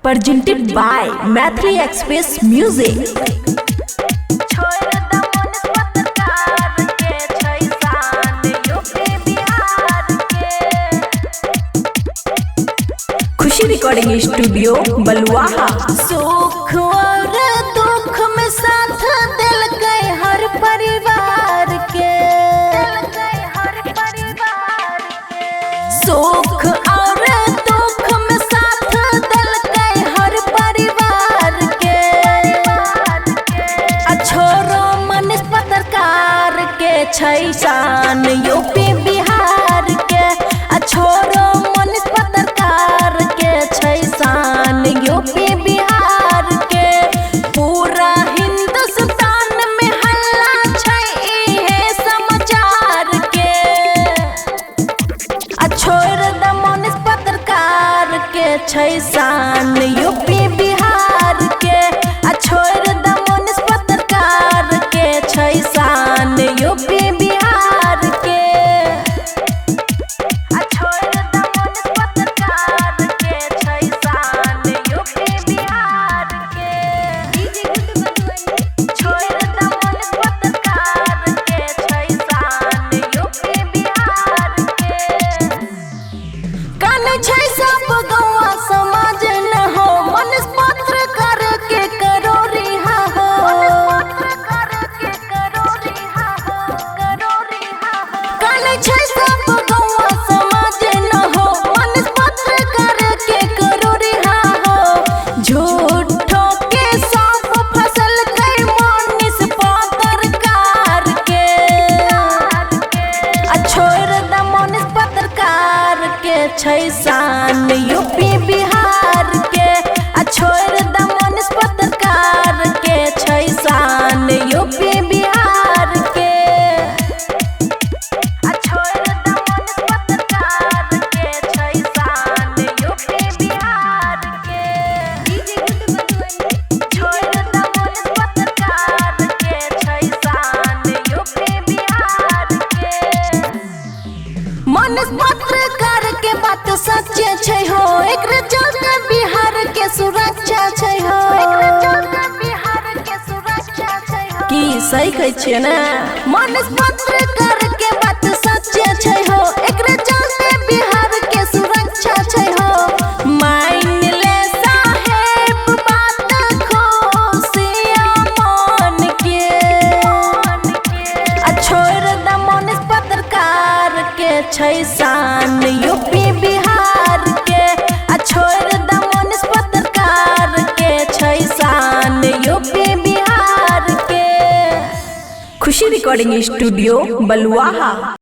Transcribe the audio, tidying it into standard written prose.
presented by Mathri Express Music. खुशी recording studio Baluaha. सुख और दुख में साथ दिल गए हर परिवार के, सुख और दुख में साथ दिल गए हर परिवार के। छोरो मनीष पत्रकार के छैसान यूपी बिहार के। छोरो मनीष पत्रकार के छैसान यूपी बिहार के। पूरा हिंदुस्तान में हल्ला छै है समाचार के। छोड़ द मनीष पत्रकार के छैसान यूपी बिहार के। छोड़ द मनीष पत्रकार के छैसान यूपी बिहार के। छैसान यूपी बिहार के। छोड़ द मनीष पत्रकार के छैसान यूपी बिहार के। छोड़ द मनीष पत्रकार के छैसान यूपी बिहार के। छोड़ द मनीष पत्रकार के छैसान यूपी बिहार के। मनीष पत्रकार के बात सच्चे छै हो, एकरे चलते बिहार के सुरक्षा छै हो। बिहार के सुरक्षा छै हो की सही कहै छियै ना। मनीष पत्रकार के बात सच्चे छै हो, एकरे चलते बिहार के सुरक्षा छै हो। मान ले साहेब बात खुशिया मन के। छोड़ द मनीष पत्रकार के छैसान यूपी बिहार के। छोड़ द मनीष पत्रकार के छैसान यूपी बिहार के। खुशी रिकॉर्डिंग स्टूडियो बलुआहा।